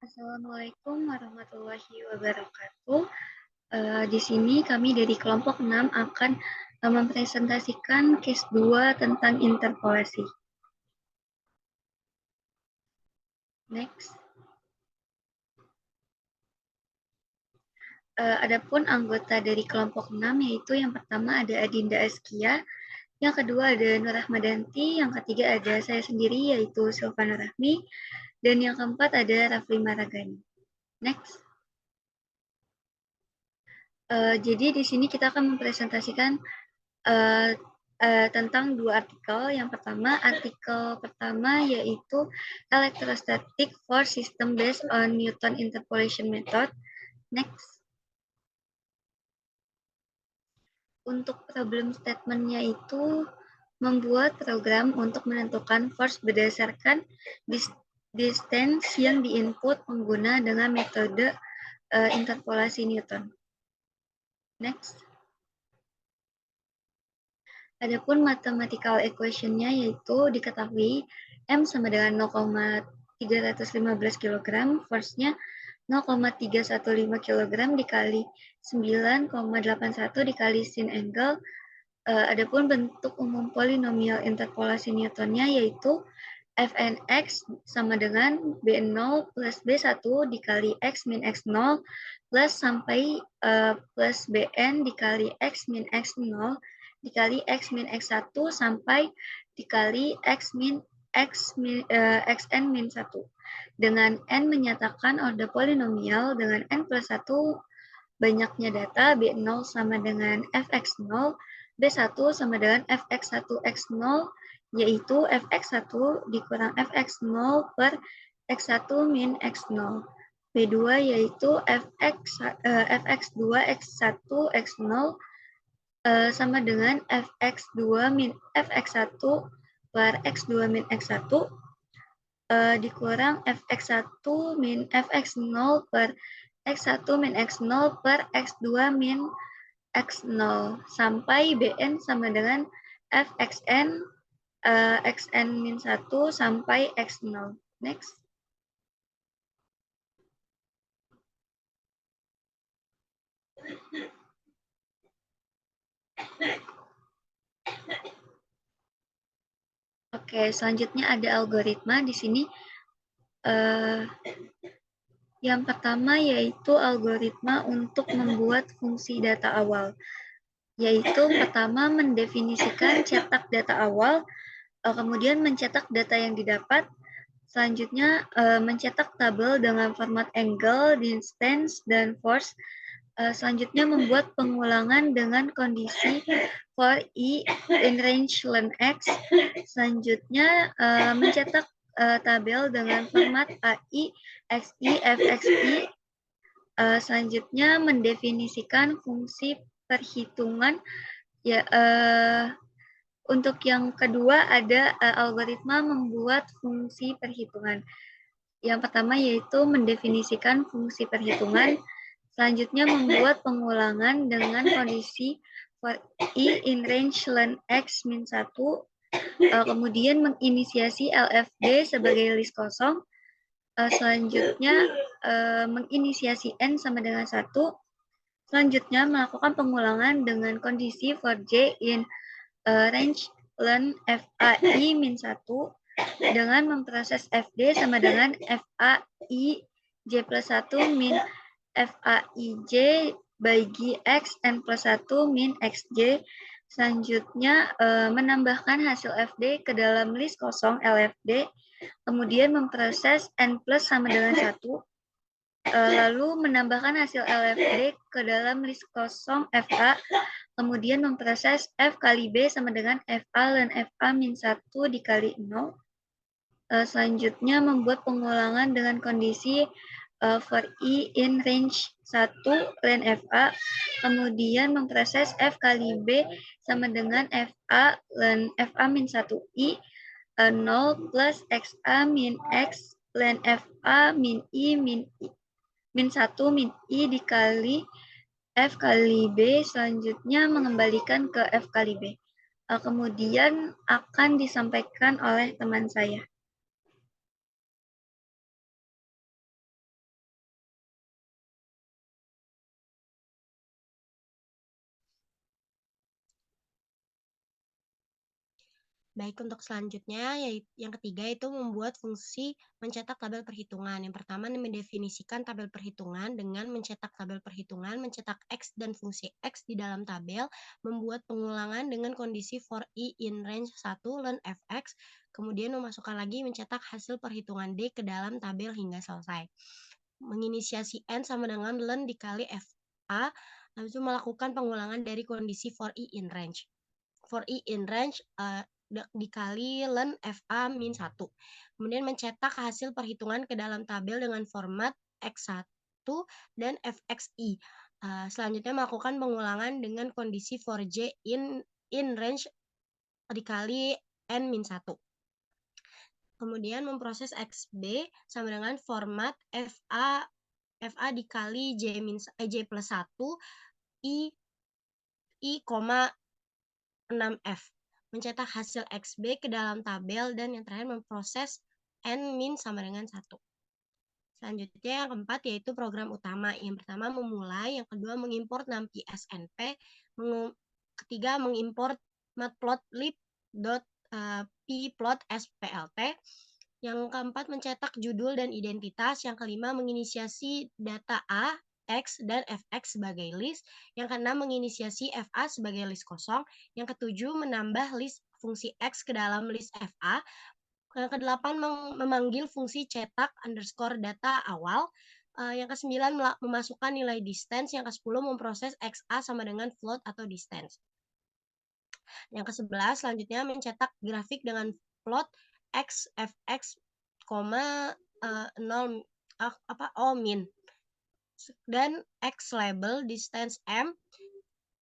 Assalamualaikum warahmatullahi wabarakatuh. Di sini kami dari kelompok 6 akan mempresentasikan case 2 tentang interpolasi. Next. Adapun anggota dari kelompok 6 yaitu yang pertama ada Adinda Askia, yang kedua ada Nur Rahmadanti, yang ketiga ada saya sendiri yaitu Silvana Rahmi, dan yang keempat ada Rafli Maragani. Next. Jadi di sini kita akan mempresentasikan tentang dua artikel. Yang pertama, artikel pertama yaitu Electrostatic Force System Based on Newton Interpolation Method. Next. Untuk problem statement-nya itu membuat program untuk menentukan force berdasarkan distance yang diinput pengguna dengan metode interpolasi Newton. Next. Adapun mathematical equation-nya yaitu diketahui M sama dengan 0,315 kg, force-nya 0,315 kg dikali 9,81 dikali sin angle. Adapun bentuk umum polinomial interpolasi Newton-nya yaitu Fnx sama dengan B0 plus B1 dikali X min X0 plus sampai plus Bn dikali X min X0 dikali X min X1 sampai dikali X min Xn min 1. Dengan N menyatakan order polinomial dengan N plus 1 banyaknya data, B0 sama dengan Fx0, B1 sama dengan Fx1x0, yaitu Fx1 dikurang Fx0 per X1 min X0. B2 yaitu Fx2 X1 X0 sama dengan Fx2 min Fx1 per X2 min X1 dikurang Fx1 min Fx0 per X1 min X0 per X2 min X0 sampai Bn sama dengan Fxn Xn min 1 sampai X0. Next. Oke, selanjutnya ada algoritma di sini. Yang pertama yaitu algoritma untuk membuat fungsi data awal. Yaitu pertama mendefinisikan cetak data awal, kemudian mencetak data yang didapat, selanjutnya mencetak tabel dengan format angle, distance, dan force. Selanjutnya membuat pengulangan dengan kondisi for I in range ln X. Selanjutnya mencetak tabel dengan format AI, XI, FXI. Selanjutnya mendefinisikan fungsi perhitungan. Ya, untuk yang kedua ada algoritma membuat fungsi perhitungan. Yang pertama yaitu mendefinisikan fungsi perhitungan. Selanjutnya membuat pengulangan dengan kondisi for I in range ln X min 1. Kemudian menginisiasi LFD sebagai list kosong. Selanjutnya menginisiasi N sama dengan 1. Selanjutnya melakukan pengulangan dengan kondisi for J in range ln FAI min 1 dengan memproses FD sama dengan FAI J plus 1 min FAIJ bagi X N plus 1 min XJ. Selanjutnya menambahkan hasil FD ke dalam list kosong LFD, kemudian memproses N plus sama dengan 1, lalu menambahkan hasil LFD ke dalam list kosong FA, kemudian memproses F kali B sama dengan FA ln FA min 1 dikali 0. Selanjutnya membuat pengulangan dengan kondisi for I in range 1 ln FA, kemudian memproses F kali B sama dengan FA ln FA min 1I, 0 plus XA min X ln FA min I min 1 min I dikali F kali B, selanjutnya mengembalikan ke F kali B. Kemudian akan disampaikan oleh teman saya. Baik, untuk selanjutnya, yang ketiga itu membuat fungsi mencetak tabel perhitungan. Yang pertama, mendefinisikan tabel perhitungan dengan mencetak tabel perhitungan, mencetak X dan fungsi X di dalam tabel, membuat pengulangan dengan kondisi for I in range 1, len Fx, kemudian memasukkan lagi mencetak hasil perhitungan D ke dalam tabel hingga selesai. Menginisiasi N sama dengan len dikali Fa, lalu itu melakukan pengulangan dari kondisi for I in range. For I in range dikali len FA min 1. Kemudian mencetak hasil perhitungan ke dalam tabel dengan format X1 dan FXI. Selanjutnya melakukan pengulangan dengan kondisi for J in range dikali N min 1. Kemudian memproses XB sama dengan format FA dikali J plus 1 I, 6F. Mencetak hasil XB ke dalam tabel, dan yang terakhir memproses N min sama dengan 1. Selanjutnya yang keempat yaitu program utama. Yang pertama memulai, yang kedua mengimport NumPy SNP, ketiga mengimport matplotlib.pyplot splt, yang keempat mencetak judul dan identitas, yang kelima menginisiasi data A, X, dan Fx sebagai list, yang keenam menginisiasi Fa sebagai list kosong, yang ketujuh menambah list fungsi X ke dalam list Fa, yang kedelapan memanggil fungsi cetak underscore data awal, yang kesembilan memasukkan nilai distance, yang kesepuluh memproses XA sama dengan float atau distance. Yang ke-11 selanjutnya mencetak grafik dengan plot X, Fx, 0, O min, dan X label distance M,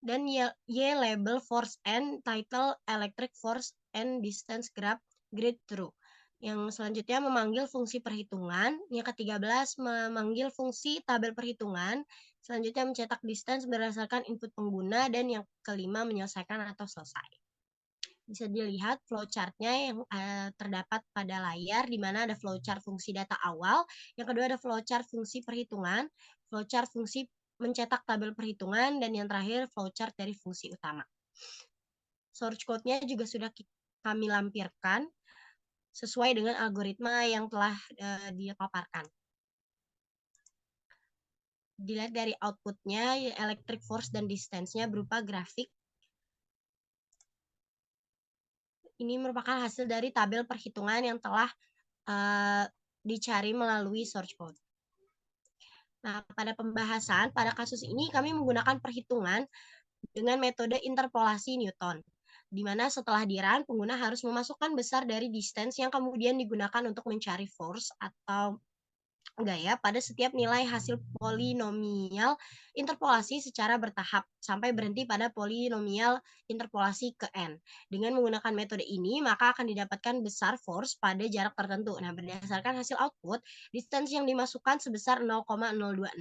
dan Y label force N, title electric force and distance graph grid true. Yang selanjutnya memanggil fungsi perhitungan. Yang ke-13 memanggil fungsi tabel perhitungan. Selanjutnya mencetak distance berdasarkan input pengguna, dan yang kelima menyelesaikan atau selesai. Bisa dilihat flowchart-nya yang terdapat pada layar, di mana ada flowchart fungsi data awal, yang kedua ada flowchart fungsi perhitungan, flowchart fungsi mencetak tabel perhitungan, dan yang terakhir flowchart dari fungsi utama. Source code-nya juga sudah kami lampirkan sesuai dengan algoritma yang telah dipaparkan. Dilihat dari output-nya, electric force dan distance-nya berupa grafik. Ini merupakan hasil dari tabel perhitungan yang telah dicari melalui source code. Nah, pada pembahasan, pada kasus ini kami menggunakan perhitungan dengan metode interpolasi Newton, di mana setelah di-run, pengguna harus memasukkan besar dari distance yang kemudian digunakan untuk mencari force atau gaya pada setiap nilai hasil polinomial interpolasi secara bertahap sampai berhenti pada polinomial interpolasi ke n. Dengan menggunakan metode ini, maka akan didapatkan besar force pada jarak tertentu. Nah, berdasarkan hasil output, distance yang dimasukkan sebesar 0,026,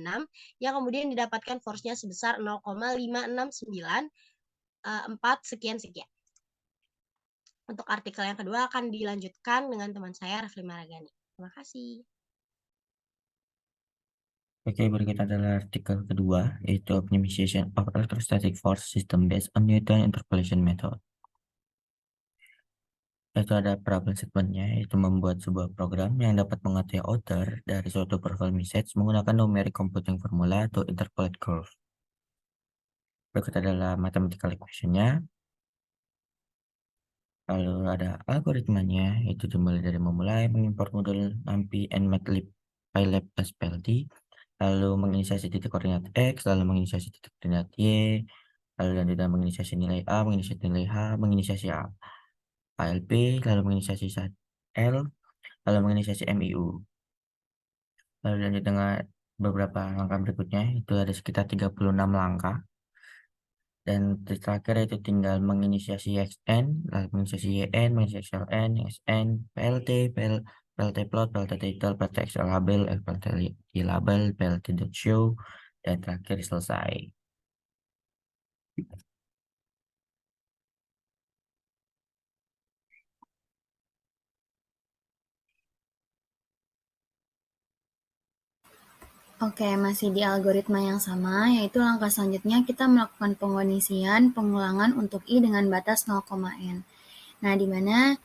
yang kemudian didapatkan force-nya sebesar 0,5694 sekian-sekian. Untuk artikel yang kedua akan dilanjutkan dengan teman saya, Rafli Maragani. Terima kasih. Oke, berikut adalah artikel kedua, yaitu Optimization of Electrostatic Force System Based on Newton Interpolation Method. Itu ada problem statement-nya, yaitu membuat sebuah program yang dapat mengetahui order dari suatu profile message menggunakan numeric computing formula to interpolate curve. Berikut adalah mathematical equation-nya. Lalu ada algoritmanya, itu dimulai dari mengimport modul NumPy and Matplotlib Pylab SPLT, lalu menginisiasi titik koordinat X, lalu menginisiasi titik koordinat Y, lalu lanjutnya menginisiasi nilai A, menginisiasi nilai H, menginisiasi A, ALP, lalu menginisiasi L, lalu menginisiasi MIU. Lalu lanjut dengan beberapa langkah berikutnya, itu ada sekitar 36 langkah. Dan terakhir itu tinggal menginisiasi XN, lalu menginisiasi YN, menginisiasi LN, SN, PLT, PLT plot, PLT title, PLT Excel label, PLT label, PLT show, dan terakhir selesai. Oke, masih di algoritma yang sama, yaitu langkah selanjutnya kita melakukan pengkondisian pengulangan untuk I dengan batas 0,n. Nah, di mana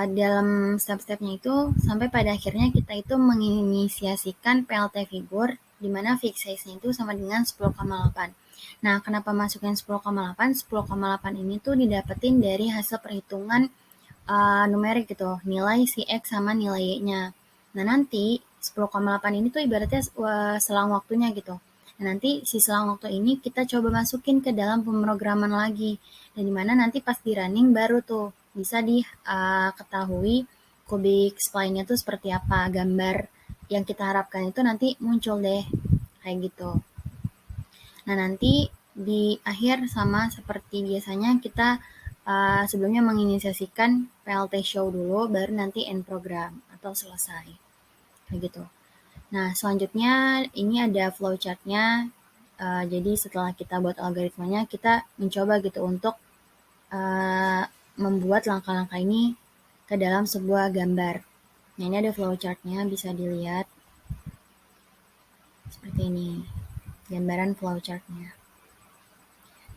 dalam step-stepnya itu sampai pada akhirnya kita itu menginisiasikan PLT figur di mana fix size-nya itu sama dengan 10,8. Nah, kenapa masukin 10,8? 10,8 ini tuh didapetin dari hasil perhitungan numerik gitu, nilai si X sama nilai Y-nya. Nah, nanti 10,8 ini tuh ibaratnya selang waktunya gitu. Nah, nanti si selang waktu ini kita coba masukin ke dalam pemrograman lagi. Dan dimana nanti pas di running baru tuh bisa diketahui kubik spline-nya tuh seperti apa. Gambar yang kita harapkan itu nanti muncul deh. Kayak gitu. Nah, nanti di akhir sama seperti biasanya kita sebelumnya menginisiasikan PLT show dulu, baru nanti end program atau selesai. Kayak gitu. Nah, selanjutnya ini ada flowchart-nya. Jadi setelah kita buat algoritmanya, kita mencoba gitu untuk membuat langkah-langkah ini ke dalam sebuah gambar. Nah, ini ada flowchart-nya, bisa dilihat. Seperti ini, gambaran flowchart-nya.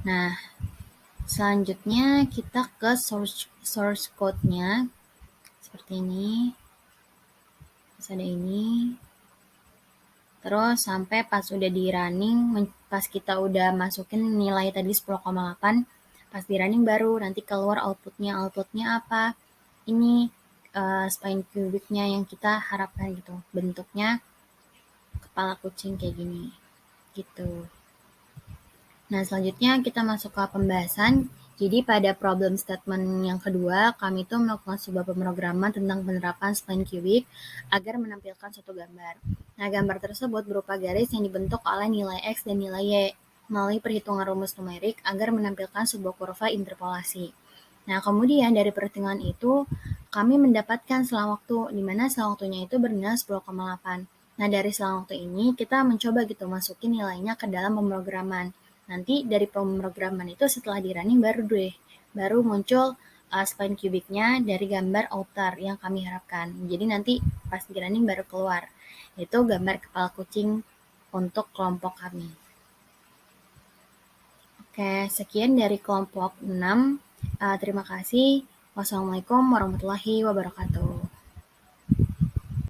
Nah, selanjutnya kita ke source code-nya. Seperti ini. Terus ada ini. Terus sampai pas udah di running, pas kita udah masukin nilai tadi 10,8, pas di running baru nanti keluar outputnya. Outputnya apa? Ini spline kubiknya yang kita harapkan gitu. Bentuknya kepala kucing kayak gini. Gitu. Nah, selanjutnya kita masuk ke pembahasan. Jadi pada problem statement yang kedua, kami itu melakukan sebuah pemrograman tentang penerapan spline kubik agar menampilkan suatu gambar. Nah, gambar tersebut berupa garis yang dibentuk oleh nilai X dan nilai Y melalui perhitungan rumus numerik agar menampilkan sebuah kurva interpolasi. Nah, kemudian dari perhitungan itu, kami mendapatkan selang waktu, di mana selang waktunya itu bernilai 10,8. Nah, dari selang waktu ini, kita mencoba gitu masukin nilainya ke dalam pemrograman. Nanti dari pemrograman itu setelah di running baru muncul spline kubiknya dari gambar outer yang kami harapkan. Jadi nanti pas di running baru keluar. Itu gambar kepala kucing untuk kelompok kami. Oke, sekian dari kelompok 6. Terima kasih. Wassalamualaikum warahmatullahi wabarakatuh.